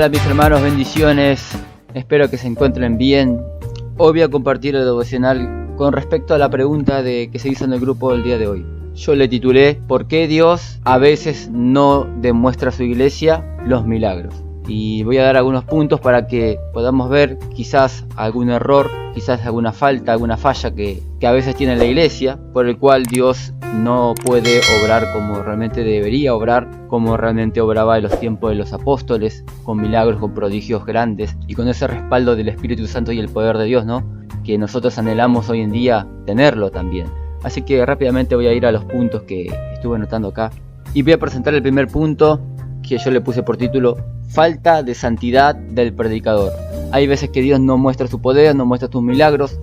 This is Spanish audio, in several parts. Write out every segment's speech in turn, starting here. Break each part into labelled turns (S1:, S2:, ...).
S1: Hola mis hermanos, bendiciones, espero que se encuentren bien. Hoy voy a compartir el devocional con respecto a la pregunta que se hizo en el grupo del día de hoy. Yo le titulé ¿Por qué Dios a veces no demuestra a su iglesia los milagros? Y voy a dar algunos puntos para que podamos ver quizás algún error, quizás alguna falta, alguna falla que a veces tiene la iglesia, por el cual Dios no puede obrar como realmente debería obrar, como realmente obraba en los tiempos de los apóstoles, con milagros, con prodigios grandes y con ese respaldo del Espíritu Santo y el poder de Dios, ¿no? Que nosotros anhelamos hoy en día tenerlo también. Así que rápidamente voy a ir a los puntos que estuve anotando acá y voy a presentar el primer punto que yo le puse por título: falta de santidad del predicador. Hay veces que Dios no muestra su poder, no muestra sus milagros.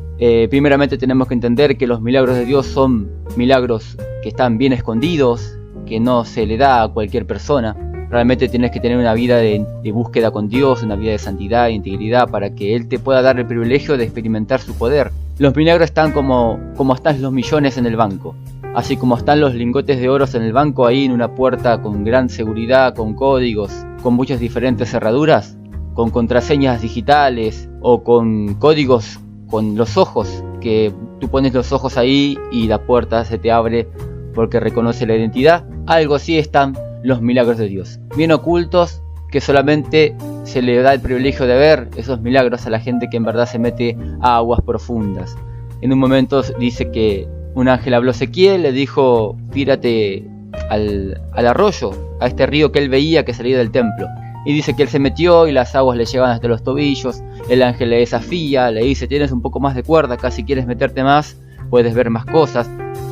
S1: Primeramente tenemos que entender que los milagros de Dios son milagros que están bien escondidos, que no se le da a cualquier persona. Realmente tienes que tener una vida de búsqueda con Dios, una vida de santidad e integridad para que Él te pueda dar el privilegio de experimentar su poder. Los milagros están como están los millones en el banco. Así como están los lingotes de oro en el banco, ahí en una puerta con gran seguridad, con códigos, con muchas diferentes cerraduras, con contraseñas digitales o con códigos con los ojos, que tú pones los ojos ahí y la puerta se te abre porque reconoce la identidad. Algo así están los milagros de Dios, bien ocultos, que solamente se le da el privilegio de ver esos milagros a la gente que en verdad se mete a aguas profundas. En un momento dice que un ángel habló a Ezequiel, le dijo: tírate al arroyo, a este río que él veía que salía del templo. Y dice que él se metió y las aguas le llegaban hasta los tobillos. El ángel le desafía, le dice: tienes un poco más de cuerda, acá si quieres meterte más, puedes ver más cosas.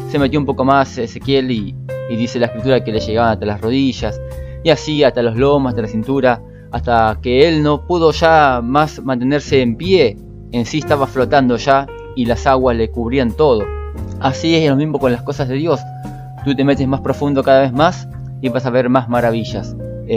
S1: Se metió un poco más Ezequiel y dice la escritura que le llegaban hasta las rodillas, y así hasta los lomos, hasta la cintura, hasta que él no pudo ya más mantenerse en pie, en sí estaba flotando ya y las aguas le cubrían todo. Así es lo mismo con las cosas de Dios. Tú te metes más profundo cada vez más y vas a ver más maravillas.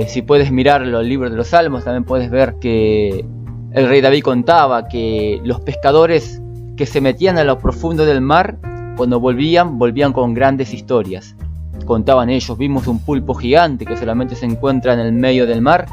S1: Si puedes mirar los libros de los Salmos, también puedes ver que el rey David contaba que los pescadores que se metían a lo profundo del mar, cuando volvían con grandes historias. Contaban ellos: vimos un pulpo gigante que solamente se encuentra en el medio del mar.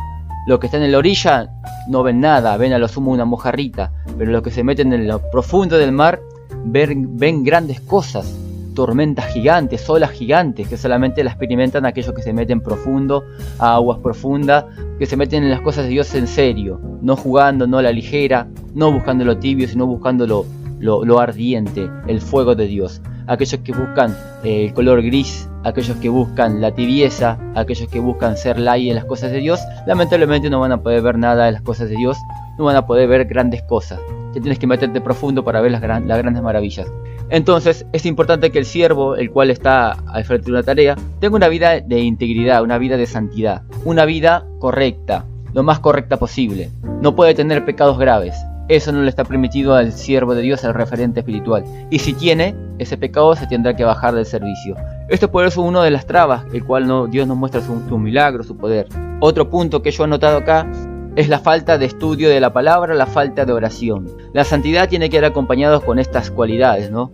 S1: Los que están en la orilla no ven nada, ven a lo sumo una mojarrita, pero los que se meten en lo profundo del mar ven grandes cosas, tormentas gigantes, olas gigantes, que solamente las experimentan aquellos que se meten profundo, a aguas profundas, que se meten en las cosas de Dios en serio, no jugando, no a la ligera, no buscando lo tibio, sino buscando lo ardiente, el fuego de Dios. Aquellos que buscan el color gris, aquellos que buscan la tibieza, aquellos que buscan ser light en las cosas de Dios, lamentablemente no van a poder ver nada de las cosas de Dios, no van a poder ver grandes cosas. Te tienes que meterte profundo para ver las grandes maravillas. Entonces es importante que el siervo, el cual está al frente de una tarea, tenga una vida de integridad, una vida de santidad, una vida correcta, lo más correcta posible. No puede tener pecados graves. Eso no le está permitido al siervo de Dios, al referente espiritual. Y si tiene ese pecado, se tendrá que bajar del servicio. Esto es por eso una de las trabas, el cual Dios nos muestra su milagro, su poder. Otro punto que yo he notado acá es la falta de estudio de la palabra, la falta de oración. La santidad tiene que ir acompañada con estas cualidades, ¿no?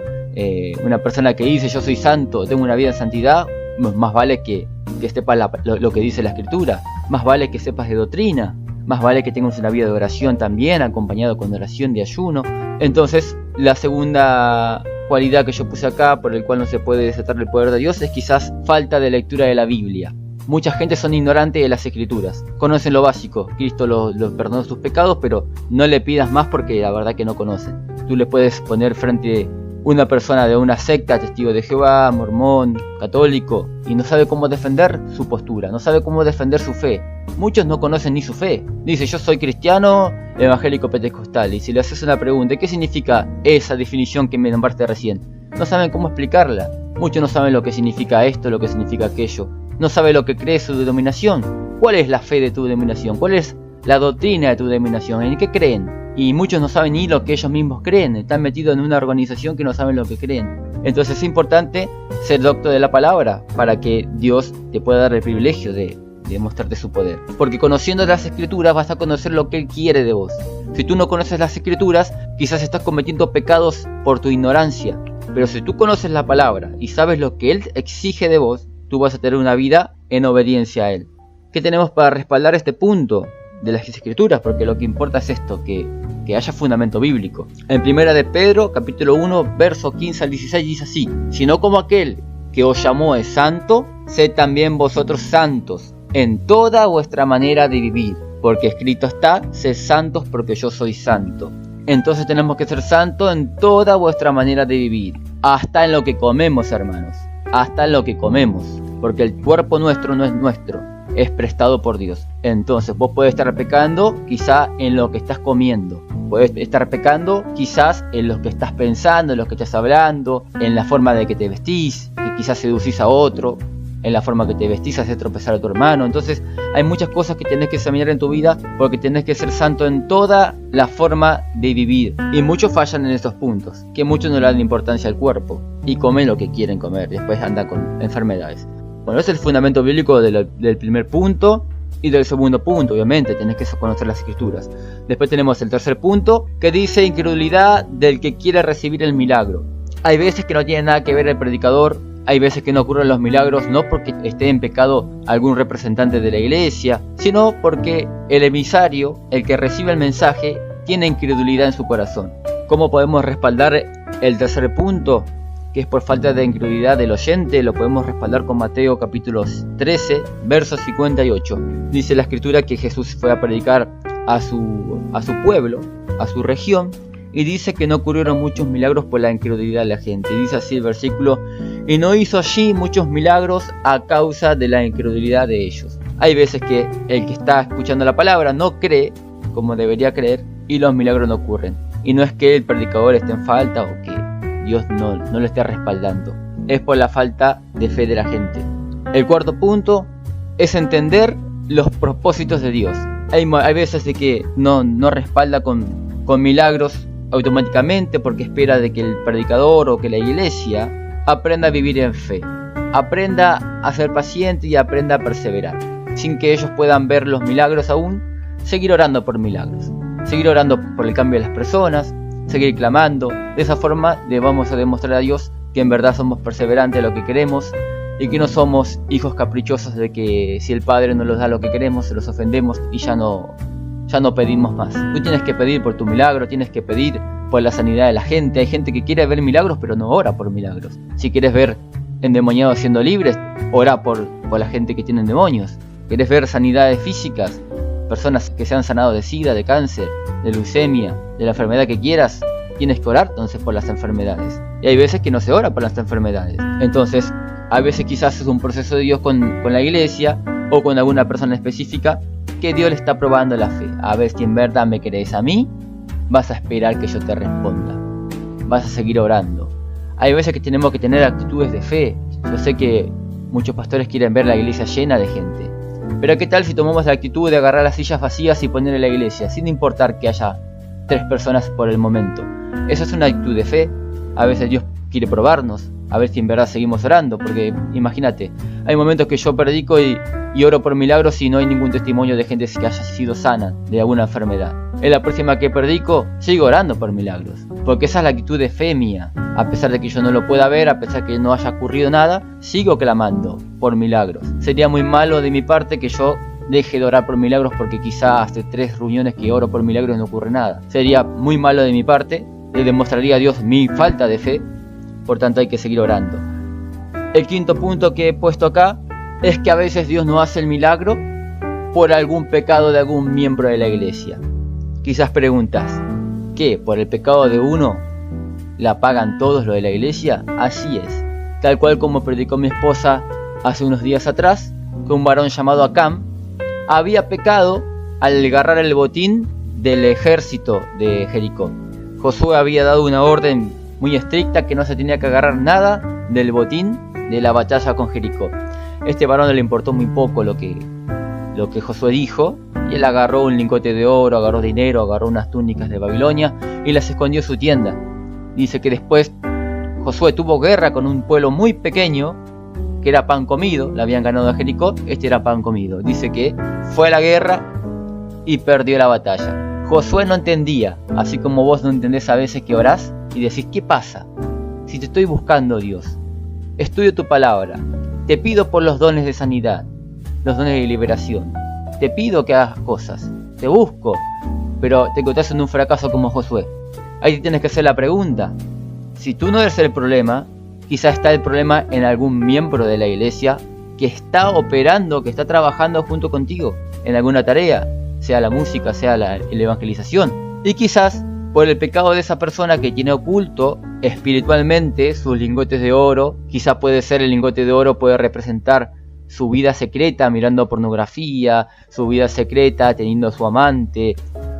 S1: Una persona que dice: yo soy santo, tengo una vida en santidad, más vale que sepas lo que dice la Escritura, más vale que sepas de doctrina, más vale que tengas una vida de oración también, acompañado con oración de ayuno. Entonces, la segunda cualidad que yo puse acá, por el cual no se puede desatar el poder de Dios, es quizás falta de lectura de la Biblia. Mucha gente son ignorantes de las Escrituras, conocen lo básico: Cristo los perdonó sus pecados, pero no le pidas más porque la verdad que no conocen. Tú le puedes poner frente una persona de una secta, testigo de Jehová, mormón, católico, y no sabe cómo defender su postura, no sabe cómo defender su fe. Muchos no conocen ni su fe. Dice: yo soy cristiano, evangélico pentecostal, y si le haces una pregunta: ¿qué significa esa definición que me nombraste recién? No saben cómo explicarla. Muchos no saben lo que significa esto, lo que significa aquello. No sabe lo que cree su denominación. ¿Cuál es la fe de tu denominación? ¿Cuál es la doctrina de tu denominación? ¿En qué creen? Y muchos no saben ni lo que ellos mismos creen. Están metidos en una organización que no saben lo que creen. Entonces es importante ser docto de la palabra para que Dios te pueda dar el privilegio de mostrarte su poder. Porque conociendo las Escrituras vas a conocer lo que Él quiere de vos. Si tú no conoces las Escrituras, quizás estás cometiendo pecados por tu ignorancia. Pero si tú conoces la palabra y sabes lo que Él exige de vos, tú vas a tener una vida en obediencia a Él. ¿Qué tenemos para respaldar este punto? de las escrituras, porque lo que importa es esto, que haya fundamento bíblico. En primera de Pedro, capítulo 1, verso 15 al 16 dice así: sino como aquel que os llamó es santo, sed también vosotros santos en toda vuestra manera de vivir, porque escrito está: sed santos porque yo soy santo. Entonces tenemos que ser santos en toda vuestra manera de vivir, hasta en lo que comemos, hermanos, hasta en lo que comemos, porque el cuerpo nuestro no es nuestro, es prestado por Dios. Entonces vos podés estar pecando quizá en lo que estás comiendo, puedes estar pecando quizás en lo que estás pensando, en lo que estás hablando, en la forma de que te vestís, que quizás seducís a otro, en la forma que te vestís, haces tropezar a tu hermano. Entonces hay muchas cosas que tenés que examinar en tu vida, porque tenés que ser santo en toda la forma de vivir. Y muchos fallan en estos puntos, que muchos no le dan importancia al cuerpo y comen lo que quieren comer, después andan con enfermedades. Bueno, ese es el fundamento bíblico del primer punto. Y del segundo punto, obviamente, tenés que conocer las escrituras. Después tenemos el tercer punto, que dice incredulidad del que quiere recibir el milagro. Hay veces que no tiene nada que ver el predicador, hay veces que no ocurren los milagros, no porque esté en pecado algún representante de la iglesia, sino porque el emisario, el que recibe el mensaje, tiene incredulidad en su corazón. ¿Cómo podemos respaldar el tercer punto, que es por falta de incredulidad del oyente? Lo podemos respaldar con Mateo capítulo 13, verso 58. Dice la escritura que Jesús fue a predicar a su pueblo, a su región, y dice que no ocurrieron muchos milagros por la incredulidad de la gente. Y dice así el versículo: y no hizo allí muchos milagros a causa de la incredulidad de ellos. Hay veces que el que está escuchando la palabra no cree como debería creer y los milagros no ocurren. Y no es que el predicador esté en falta o que Dios no lo esté respaldando, es por la falta de fe de la gente. El cuarto punto es entender los propósitos de Dios. Hay veces de que no respalda con milagros automáticamente, porque espera de que el predicador o que la iglesia aprenda a vivir en fe, aprenda a ser paciente y aprenda a perseverar, sin que ellos puedan ver los milagros aún. Seguir orando por milagros, seguir orando por el cambio de las personas, seguir clamando. De esa forma vamos a demostrar a Dios que en verdad somos perseverantes en lo que queremos y que no somos hijos caprichosos de que si el Padre no nos da lo que queremos, se los ofendemos y ya no pedimos más. Tú tienes que pedir por tu milagro, tienes que pedir por la sanidad de la gente. Hay gente que quiere ver milagros pero no ora por milagros. Si quieres ver endemoniados siendo libres, ora por la gente que tiene demonios. ¿Quieres ver sanidades físicas? Personas que se han sanado de SIDA, de cáncer, de leucemia, de la enfermedad que quieras, tienes que orar entonces por las enfermedades. Y hay veces que no se ora por las enfermedades. Entonces, a veces quizás es un proceso de Dios con la iglesia o con alguna persona específica, que Dios le está probando la fe. A ver si en verdad me querés a mí, vas a esperar que yo te responda, vas a seguir orando. Hay veces que tenemos que tener actitudes de fe. Yo sé que muchos pastores quieren ver la iglesia llena de gente, pero ¿qué tal si tomamos la actitud de agarrar las sillas vacías y ponerle la iglesia, sin importar que haya 3 personas por el momento? Eso es una actitud de fe. A veces Dios quiere probarnos, a ver si en verdad seguimos orando, porque imagínate, hay momentos que yo predico y oro por milagros y no hay ningún testimonio de gente que haya sido sana de alguna enfermedad. En la próxima que predico, sigo orando por milagros, porque esa es la actitud de fe mía. A pesar de que yo no lo pueda ver, a pesar de que no haya ocurrido nada, sigo clamando por milagros. Sería muy malo de mi parte que yo deje de orar por milagros porque quizá hace 3 reuniones que oro por milagros y no ocurre nada. Sería muy malo de mi parte, le demostraría a Dios mi falta de fe. Por tanto hay que seguir orando. El quinto punto que he puesto acá es que a veces Dios no hace el milagro por algún pecado de algún miembro de la iglesia. Quizás preguntas, ¿qué? ¿Por el pecado de uno la pagan todos los de la iglesia? Así es. Tal cual como predicó mi esposa hace unos días atrás, que un varón llamado Acán había pecado al agarrar el botín del ejército de Jericó. Josué había dado una orden muy estricta que no se tenía que agarrar nada del botín de la batalla con Jericó. Este varón le importó muy poco lo que Josué dijo, y él agarró un lingote de oro, agarró dinero, agarró unas túnicas de Babilonia y las escondió en su tienda. Dice que después Josué tuvo guerra con un pueblo muy pequeño que era pan comido, le habían ganado a Jericó, este era pan comido. Dice que fue a la guerra y perdió la batalla. Josué no entendía, así como vos no entendés a veces que orás y decís, ¿qué pasa? Si te estoy buscando, Dios, estudio tu palabra, te pido por los dones de sanidad, los dones de liberación, te pido que hagas cosas, te busco, pero te encontrás en un fracaso como Josué. Ahí tienes que hacer la pregunta. Si tú no eres el problema, quizás está el problema en algún miembro de la iglesia que está operando, que está trabajando junto contigo en alguna tarea, sea la música, sea la evangelización. Y quizás por el pecado de esa persona que tiene oculto espiritualmente sus lingotes de oro, quizás puede ser el lingote de oro, puede representar su vida secreta mirando pornografía, su vida secreta teniendo a su amante,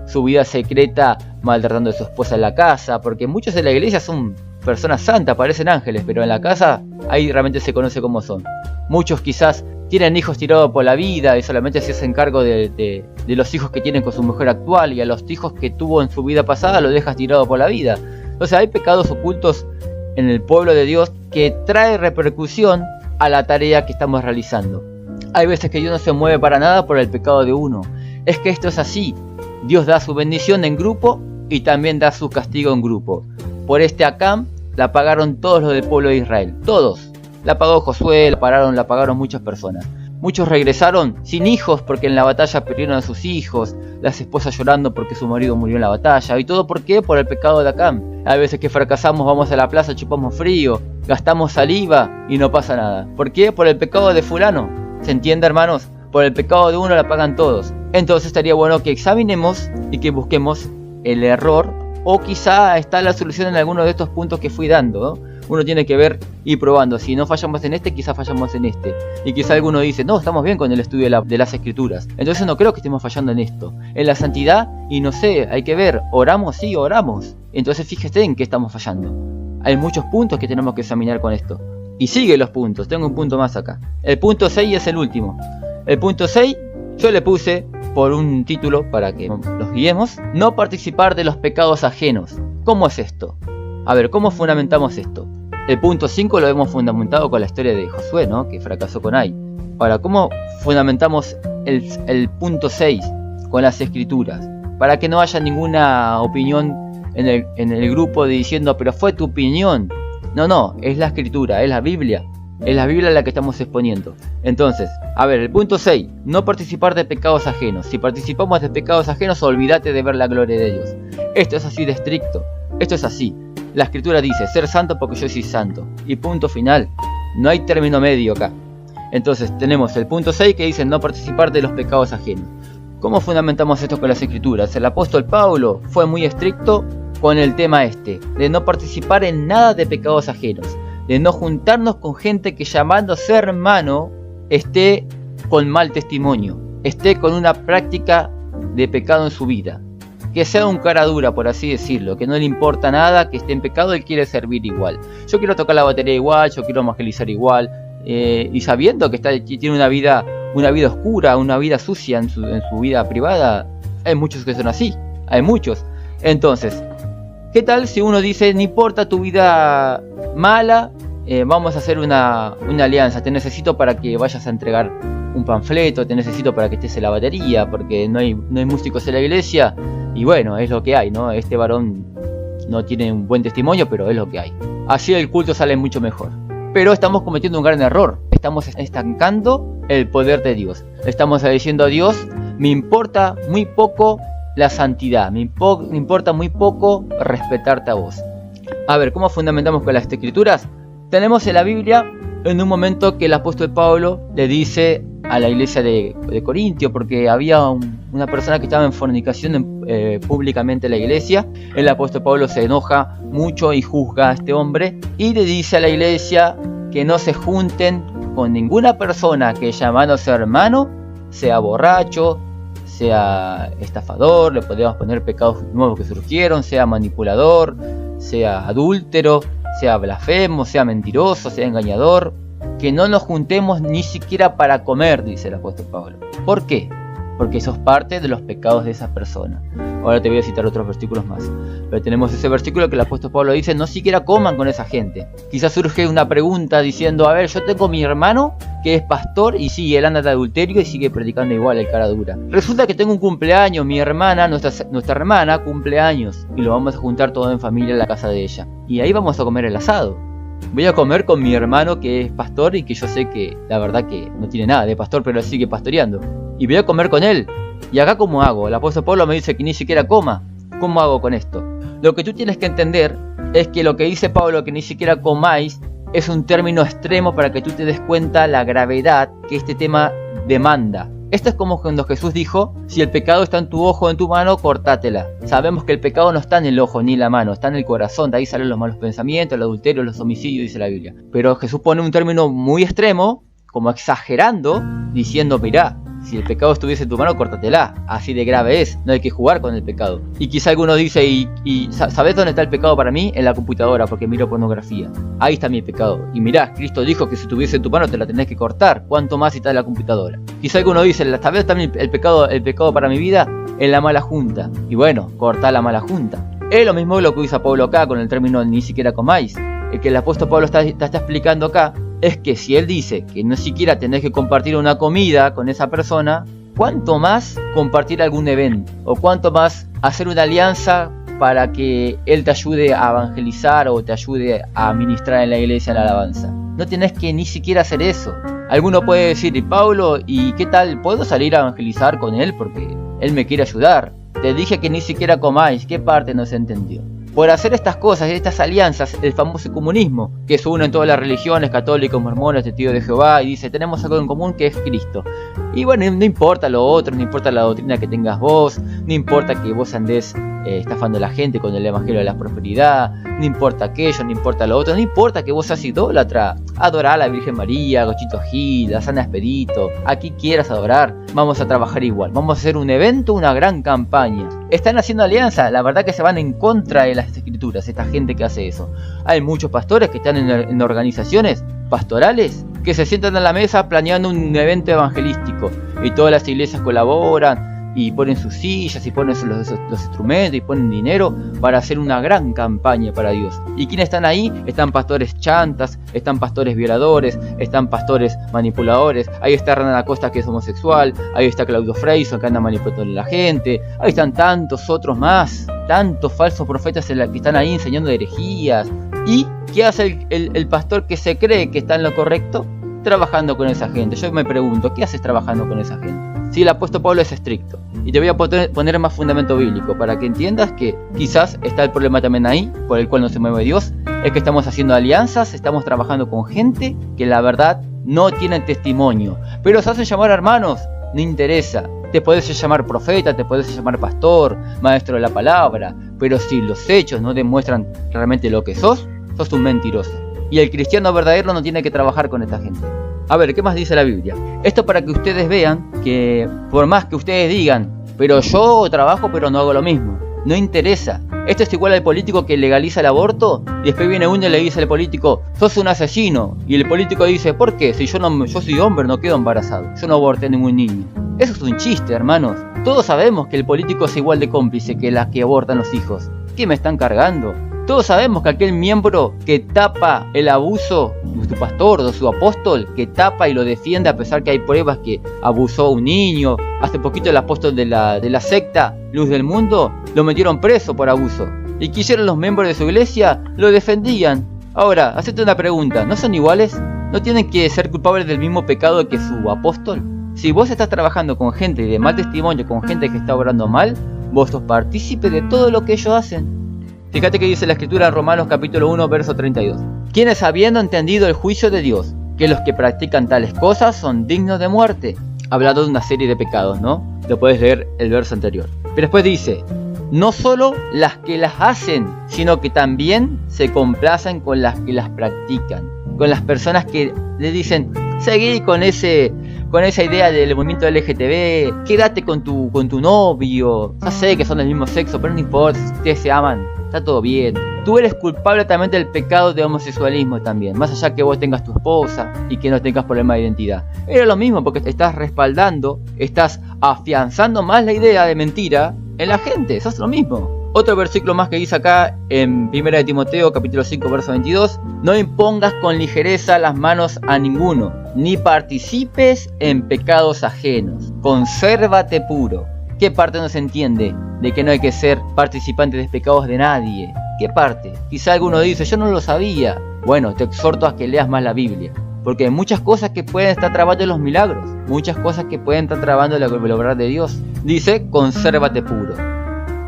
S1: su vida secreta maltratando a su esposa en la casa, porque muchos de la iglesia son personas santas, parecen ángeles, pero en la casa ahí realmente se conoce cómo son. Muchos quizás tienen hijos tirados por la vida y solamente se hacen cargo de los hijos que tienen con su mujer actual, y a los hijos que tuvo en su vida pasada los dejas tirados por la vida. Entonces hay pecados ocultos en el pueblo de Dios que trae repercusión a la tarea que estamos realizando. Hay veces que Dios no se mueve para nada por el pecado de uno. Es que esto es así. Dios da su bendición en grupo y también da su castigo en grupo. Por este Acán la pagaron todos los del pueblo de Israel. Todos. La pagó Josué, la pagaron muchas personas. Muchos regresaron sin hijos porque en la batalla perdieron a sus hijos. Las esposas llorando porque su marido murió en la batalla. ¿Y todo por qué? Por el pecado de Acán. Hay veces que fracasamos, vamos a la plaza, chupamos frío, gastamos saliva y no pasa nada. ¿Por qué? Por el pecado de fulano. ¿Se entiende, hermanos? Por el pecado de uno la pagan todos. Entonces estaría bueno que examinemos y que busquemos el error, o quizá está la solución en alguno de estos puntos que fui dando, ¿no? Uno tiene que ver y probando. Si no fallamos en este, quizá fallamos en este. Y quizá alguno dice, no, estamos bien con el estudio de las escrituras. Entonces no creo que estemos fallando en esto. En la santidad, y no sé, hay que ver, oramos, sí, oramos. Entonces fíjese en qué estamos fallando. Hay muchos puntos que tenemos que examinar con esto. Y sigue los puntos, tengo un punto más acá. El punto 6 es el último. El punto 6 yo le puse por un título para que los guiemos: no participar de los pecados ajenos. ¿Cómo es esto? A ver, ¿cómo fundamentamos esto? El punto 5 lo hemos fundamentado con la historia de Josué, ¿no? Que fracasó con Ai. Ahora, ¿cómo fundamentamos el punto 6 con las escrituras? Para que no haya ninguna opinión en el grupo diciendo, pero fue tu opinión. No, es la escritura, es la Biblia. Es la Biblia la que estamos exponiendo. Entonces, a ver, el punto 6, no participar de pecados ajenos. Si participamos de pecados ajenos, olvídate de ver la gloria de Dios. Esto es así de estricto. Esto es así. La escritura dice, ser santo porque yo soy santo. Y punto final. No hay término medio acá. Entonces tenemos el punto 6 que dice no participar de los pecados ajenos. ¿Cómo fundamentamos esto con las escrituras? El apóstol Pablo fue muy estricto con el tema este, de no participar en nada de pecados ajenos. De no juntarnos con gente que llamándose hermano esté con mal testimonio. Esté con una práctica de pecado en su vida. Que sea un cara dura, por así decirlo, que no le importa nada, que esté en pecado, él quiere servir igual. Yo quiero tocar la batería igual, yo quiero evangelizar igual, y sabiendo que tiene una vida oscura, una vida sucia en su vida privada. Hay muchos que son así, hay muchos. Entonces, ¿qué tal si uno dice, no importa tu vida mala, vamos a hacer una alianza, te necesito para que vayas a entregar un panfleto, te necesito para que estés en la batería, porque no hay músicos en la iglesia? Y bueno, es lo que hay, ¿no? Este varón no tiene un buen testimonio, pero es lo que hay. Así el culto sale mucho mejor. Pero estamos cometiendo un gran error. Estamos estancando el poder de Dios. Estamos diciendo a Dios, me importa muy poco la santidad, me importa muy poco respetarte a vos. A ver, ¿cómo fundamentamos con las escrituras? Tenemos en la Biblia en un momento que el apóstol Pablo le dice a la iglesia de Corintio, porque había una persona que estaba en fornicación públicamente en la iglesia. El apóstol Pablo se enoja mucho y juzga a este hombre y le dice a la iglesia que no se junten con ninguna persona que llamándose hermano sea borracho, sea estafador, le podemos poner pecados nuevos que surgieron, sea manipulador, sea adúltero, sea blasfemo, sea mentiroso, sea engañador. Que no nos juntemos ni siquiera para comer, dice el apóstol Pablo. ¿Por qué? Porque sos parte de los pecados de esa persona. Ahora te voy a citar otros versículos más. Pero tenemos ese versículo que el apóstol Pablo dice, no siquiera coman con esa gente. Quizás surge una pregunta diciendo, a ver, yo tengo mi hermano que es pastor y sí, él anda de adulterio y sigue predicando igual el cara dura. Resulta que tengo un cumpleaños, mi hermana, nuestra hermana cumple años y lo vamos a juntar todo en familia en la casa de ella. Y ahí vamos a comer el asado. Voy a comer con mi hermano que es pastor y que yo sé que la verdad que no tiene nada de pastor, pero sigue pastoreando. y voy a comer con él. ¿Y acá cómo hago? El apóstol Pablo me dice que ni siquiera coma. ¿Cómo hago con esto? Lo que tú tienes que entender es que lo que dice Pablo, que ni siquiera comáis, es un término extremo para que tú te des cuenta la gravedad que este tema demanda. Esto es como cuando Jesús dijo: si el pecado está en tu ojo o en tu mano, cortátela. Sabemos que el pecado no está en el ojo ni en la mano, está en el corazón. De ahí salen los malos pensamientos, el adulterio, los homicidios, dice la Biblia. Pero Jesús pone un término muy extremo, como exagerando, diciendo: mirá, si el pecado estuviese en tu mano, córtatela. Así de grave es, no hay que jugar con el pecado. Y quizá alguno dice: ¿y sabes dónde está el pecado para mí? En la computadora, porque miro pornografía. Ahí está mi pecado. Y mirá, Cristo dijo que si estuviese en tu mano te la tenés que cortar. ¿Cuánto más si está en la computadora? Quizá alguno dice: ¿sabes dónde está el pecado para mi vida? En la mala junta. Y bueno, cortá la mala junta. Es lo mismo lo que usa Pablo acá con el término ni siquiera comáis. El que el apóstol Pablo está explicando acá es que si él dice que no siquiera tenés que compartir una comida con esa persona, ¿cuánto más compartir algún evento? ¿O cuánto más hacer una alianza para que él te ayude a evangelizar o te ayude a ministrar en la iglesia en la alabanza? No tenés que ni siquiera hacer eso. Alguno puede decir: ¿y Pablo, y qué tal? ¿Puedo salir a evangelizar con él porque él me quiere ayudar? Te dije que ni siquiera comáis. ¿Qué parte no se entendió? Por hacer estas cosas, estas alianzas, el famoso comunismo, que se une en todas las religiones, católicos, mormones, testigos de Jehová, y dice: tenemos algo en común que es Cristo. Y bueno, no importa lo otro, no importa la doctrina que tengas vos, no importa que vos andés estafando a la gente con el evangelio de la prosperidad, no importa aquello, no importa lo otro, no importa que vos seas idólatra, adorá a la Virgen María, a Gochito Gil, a San Expedito, a quien quieras adorar, vamos a trabajar igual, vamos a hacer un evento, una gran campaña. Están haciendo alianza, la verdad que se van en contra de las escrituras, esta gente que hace eso. Hay muchos pastores que están en organizaciones pastorales que se sientan a la mesa planeando un evento evangelístico y todas las iglesias colaboran y ponen sus sillas y ponen los instrumentos y ponen dinero para hacer una gran campaña para Dios. ¿Y quiénes están ahí? Están pastores chantas, están pastores violadores, están pastores manipuladores. Ahí está Hernán Acosta, que es homosexual, ahí está Claudio Freyson, que anda manipulando a la gente, ahí están tantos otros más, tantos falsos profetas que están ahí enseñando herejías. ¿Y qué hace el pastor que se cree que está en lo correcto? Trabajando con esa gente. Yo me pregunto, ¿qué haces trabajando con esa gente? Si el apóstol Pablo es estricto. Y te voy a poner más fundamento bíblico para que entiendas que quizás está el problema también ahí, por el cual no se mueve Dios, es que estamos haciendo alianzas, estamos trabajando con gente que la verdad no tienen testimonio, pero se hacen llamar hermanos, no interesa. Te puedes llamar profeta, te puedes llamar pastor, maestro de la palabra, pero si los hechos no demuestran realmente lo que sos un mentiroso. Y el cristiano verdadero no tiene que trabajar con esta gente. A ver, ¿qué más dice la Biblia? Esto para que ustedes vean que por más que ustedes digan: pero yo trabajo pero no hago lo mismo, no interesa. Esto es igual al político que legaliza el aborto y después viene uno y le dice al político: sos un asesino. Y el político dice: ¿por qué? Si yo soy hombre, no quedo embarazado, yo no aborté a ningún niño. Eso es un chiste, hermanos. Todos sabemos que el político es igual de cómplice que las que abortan los hijos. ¿Qué me están cargando? Todos sabemos que aquel miembro que tapa el abuso de su pastor o de su apóstol, que tapa y lo defiende a pesar que hay pruebas que abusó a un niño. Hace poquito el apóstol de la secta Luz del Mundo lo metieron preso por abuso. ¿Y qué hicieron los miembros de su iglesia? Lo defendían. Ahora, hacete una pregunta, ¿no son iguales? ¿No tienen que ser culpables del mismo pecado que su apóstol? Si vos estás trabajando con gente de mal testimonio, con gente que está obrando mal, vos sos partícipe de todo lo que ellos hacen. Fíjate que dice la escritura en Romanos capítulo 1 verso 32. Quienes habiendo entendido el juicio de Dios, que los que practican tales cosas son dignos de muerte. Hablando de una serie de pecados, ¿no? Lo puedes leer el verso anterior. Pero después dice: no solo las que las hacen, sino que también se complacen con las que las practican. Con las personas que le dicen: seguí con esa idea del movimiento LGTB, quédate con tu novio. Ya sé que son del mismo sexo, pero no importa, si ustedes se aman, está todo bien. Tú eres culpable también del pecado de homosexualismo también, más allá que vos tengas tu esposa y que no tengas problema de identidad. Era lo mismo, porque estás respaldando, estás afianzando más la idea de mentira en la gente, eso es lo mismo. Otro versículo más que dice acá en 1 de Timoteo capítulo 5 verso 22: no impongas con ligereza las manos a ninguno, ni participes en pecados ajenos, consérvate puro. ¿Qué parte no se entiende de que no hay que ser participante de pecados de nadie? ¿Qué parte? Quizá alguno dice: yo no lo sabía. Bueno, te exhorto a que leas más la Biblia. porque hay muchas cosas que pueden estar trabando los milagros, muchas cosas que pueden estar trabando el obrar de Dios. Dice, consérvate puro.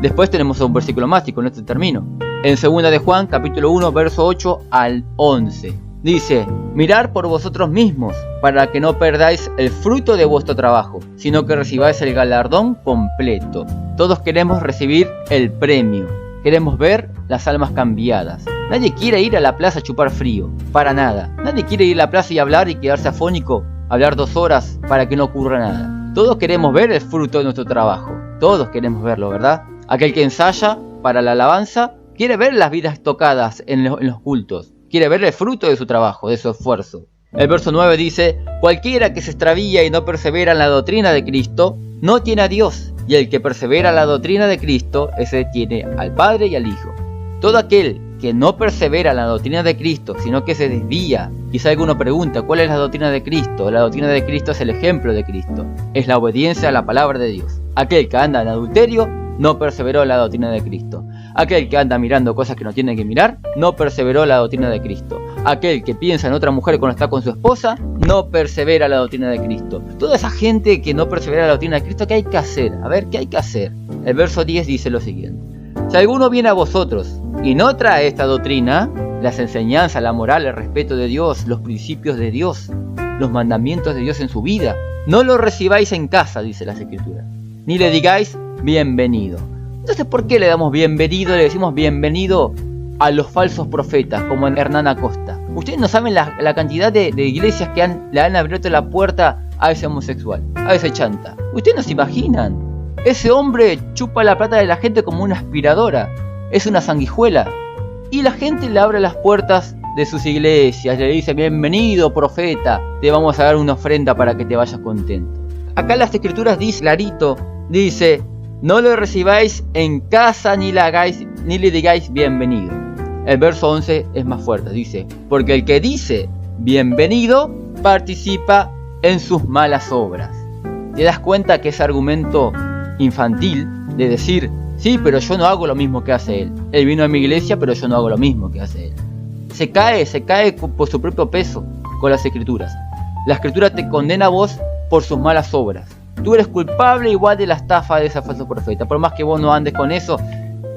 S1: Después tenemos un versículo más y con esto termino. En 2 de Juan, capítulo 1, verso 8 al 11. Dice, mirad por vosotros mismos, para que no perdáis el fruto de vuestro trabajo, sino que recibáis el galardón completo. Todos queremos recibir el premio. Queremos ver las almas cambiadas. Nadie quiere ir a la plaza a chupar frío, para nada. Nadie quiere ir a la plaza y hablar y quedarse afónico, hablar 2 horas para que no ocurra nada. Todos queremos ver el fruto de nuestro trabajo. Todos queremos verlo, ¿verdad? Aquel que ensaya para la alabanza quiere ver las vidas tocadas en los cultos. Quiere ver el fruto de su trabajo, de su esfuerzo. El verso 9 dice, cualquiera que se extravía y no persevera en la doctrina de Cristo, no tiene a Dios. Y el que persevera en la doctrina de Cristo, ese tiene al Padre y al Hijo. Todo aquel que no persevera en la doctrina de Cristo, sino que se desvía. Quizá alguno pregunta, ¿cuál es la doctrina de Cristo? La doctrina de Cristo es el ejemplo de Cristo. Es la obediencia a la palabra de Dios. Aquel que anda en adulterio, no perseveró en la doctrina de Cristo. Aquel que anda mirando cosas que no tiene que mirar, no perseveró en la doctrina de Cristo. Aquel que piensa en otra mujer cuando está con su esposa, no persevera en la doctrina de Cristo. Toda esa gente que no persevera en la doctrina de Cristo, ¿qué hay que hacer? A ver, ¿qué hay que hacer? El verso 10 dice lo siguiente. Si alguno viene a vosotros y no trae esta doctrina, las enseñanzas, la moral, el respeto de Dios, los principios de Dios, los mandamientos de Dios en su vida, no lo recibáis en casa, dice las Escrituras, ni le digáis bienvenido. Entonces, ¿por qué le damos bienvenido? Le decimos bienvenido a los falsos profetas, como en Hernán Acosta. Ustedes no saben la cantidad de iglesias que le han abierto la puerta a ese homosexual, a ese chanta. Ustedes no se imaginan. Ese hombre chupa la plata de la gente como una aspiradora. Es una sanguijuela. Y la gente le abre las puertas de sus iglesias. Le dice, bienvenido profeta, te vamos a dar una ofrenda para que te vayas contento. Acá las Escrituras dice clarito, dice, no lo recibáis en casa ni le digáis bienvenido. El verso 11 es más fuerte, dice, porque el que dice bienvenido participa en sus malas obras. ¿Te das cuenta que ese argumento infantil de decir, sí, pero yo no hago lo mismo que hace él? Él vino a mi iglesia, pero yo no hago lo mismo que hace él. Se cae por su propio peso con las Escrituras. La Escritura te condena a vos por sus malas obras. Tú eres culpable igual de la estafa de ese falso profeta. Por más que vos no andes con eso,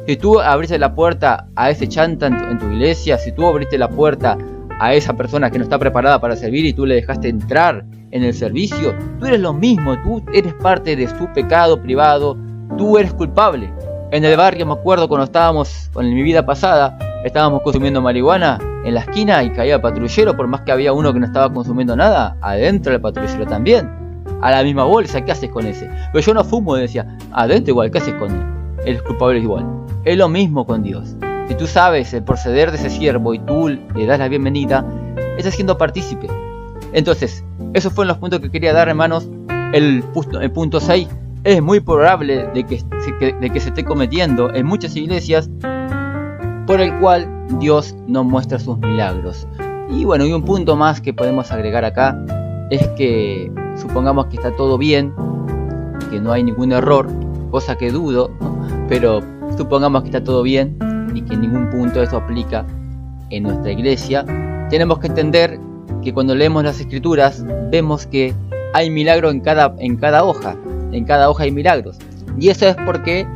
S1: si tú abriste la puerta a ese chanta en tu iglesia, si tú abriste la puerta a esa persona que no está preparada para servir y tú le dejaste entrar en el servicio, tú eres lo mismo, tú eres parte de su pecado privado, tú eres culpable. En el barrio me acuerdo cuando estábamos, en mi vida pasada, estábamos consumiendo marihuana en la esquina y caía el patrullero, por más que había uno que no estaba consumiendo nada, adentro del patrullero también. A la misma bolsa, ¿qué haces con ese? Pero yo no fumo, decía, adentro igual, ¿qué haces con él? Él es culpable igual. Es lo mismo con Dios. Si tú sabes el proceder de ese siervo y tú le das la bienvenida, estás siendo partícipe. Entonces, esos fueron los puntos que quería dar, hermanos. El punto 6, es muy probable de que se esté cometiendo en muchas iglesias, por el cual Dios no muestra sus milagros. Y bueno, y un punto más que podemos agregar acá, es que supongamos que está todo bien, que no hay ningún error, cosa que dudo, pero supongamos que está todo bien y que en ningún punto eso aplica en nuestra iglesia. Tenemos que entender que cuando leemos las Escrituras vemos que hay milagro en cada hoja hay milagros, y eso es porque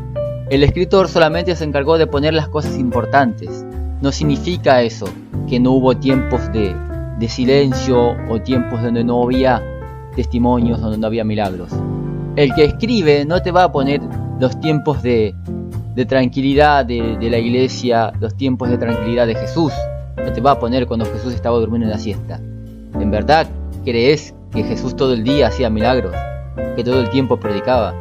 S1: el escritor solamente se encargó de poner las cosas importantes. No significa eso que no hubo tiempos de silencio o tiempos donde no había testimonios, donde no había milagros. El que escribe no te va a poner los tiempos de tranquilidad de la iglesia, los tiempos de tranquilidad de Jesús. No te va a poner cuando Jesús estaba durmiendo en la siesta. ¿En verdad crees que Jesús todo el día hacía milagros? ¿Que todo el tiempo predicaba?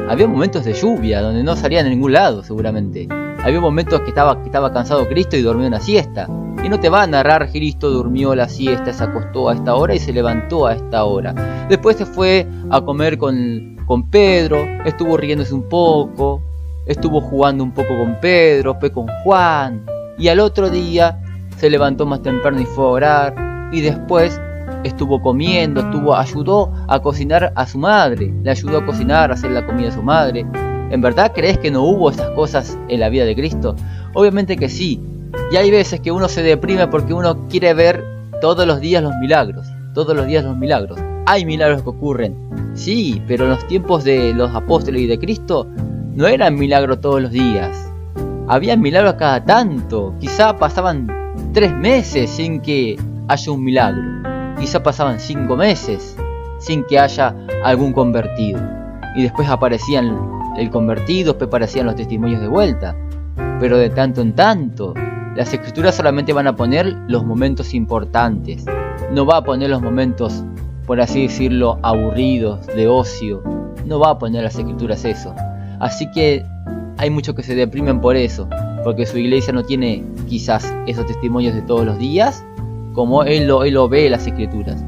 S1: Había momentos de lluvia donde no salían a ningún lado seguramente. Había momentos que estaba cansado Cristo y dormía una siesta. Y no te va a narrar, Cristo durmió la siesta, se acostó a esta hora y se levantó a esta hora. Después se fue a comer con Pedro, estuvo riéndose un poco, estuvo jugando un poco con Pedro, fue con Juan. Y al otro día se levantó más temprano y fue a orar. Y después estuvo comiendo, ayudó a cocinar a su madre, le ayudó a cocinar, a hacer la comida de su madre. ¿En verdad crees que no hubo estas cosas en la vida de Cristo? Obviamente que sí. Y hay veces que uno se deprime porque uno quiere ver todos los días los milagros. todos los días los milagros. Hay milagros que ocurren, sí, pero en los tiempos de los apóstoles y de Cristo no eran milagros todos los días. Había milagros cada tanto. Quizá pasaban 3 meses sin que haya un milagro. Quizá pasaban 5 meses sin que haya algún convertido. Y después aparecían el convertido, después aparecían los testimonios de vuelta. Pero de tanto en tanto, las escrituras solamente van a poner los momentos importantes. No va a poner los momentos, por así decirlo, aburridos, de ocio. No va a poner las escrituras eso. Así que hay muchos que se deprimen por eso, porque su iglesia no tiene quizás esos testimonios de todos los días, como él lo ve en las escrituras.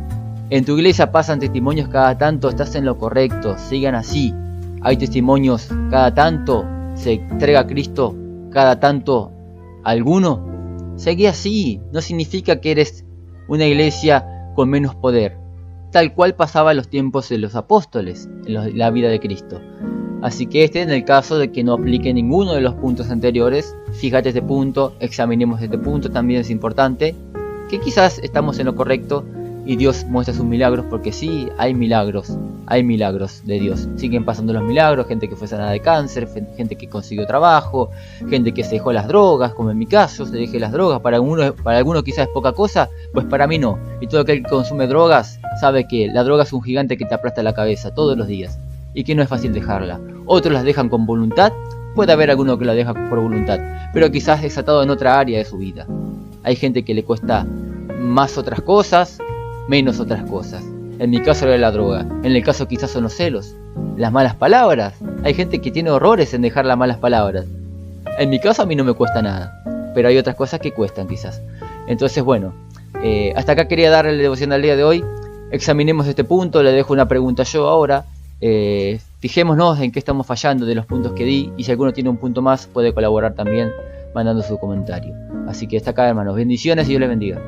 S1: En tu iglesia pasan testimonios cada tanto, estás en lo correcto, sigan así. Hay testimonios cada tanto, se entrega a Cristo cada tanto alguno. Seguí así, no significa que eres una iglesia con menos poder, tal cual pasaba en los tiempos de los apóstoles, en la vida de Cristo. Así que en el caso de que no aplique ninguno de los puntos anteriores, fíjate este punto, examinemos este punto, también es importante, que quizás estamos en lo correcto y Dios muestra sus milagros, porque sí, hay milagros de Dios. Siguen pasando los milagros, gente que fue sanada de cáncer, gente que consiguió trabajo, gente que se dejó las drogas, como en mi caso, se dejé las drogas. Para algunos quizás es poca cosa, pues para mí no. Y todo aquel que consume drogas sabe que la droga es un gigante que te aplasta la cabeza todos los días y que no es fácil dejarla. Otros las dejan con voluntad, puede haber alguno que la deja por voluntad, pero quizás desatado en otra área de su vida. Hay gente que le cuesta más otras cosas, menos otras cosas. En mi caso era la droga, en el caso quizás son los celos, las malas palabras. Hay gente que tiene horrores en dejar las malas palabras. En mi caso a mí no me cuesta nada, pero hay otras cosas que cuestan quizás. Entonces bueno, hasta acá quería darle el devocional al día de hoy. Examinemos este punto, le dejo una pregunta yo ahora. Fijémonos en qué estamos fallando de los puntos que di, y si alguno tiene un punto más puede colaborar también mandando su comentario. Así que hasta acá, hermanos, bendiciones y Dios les bendiga.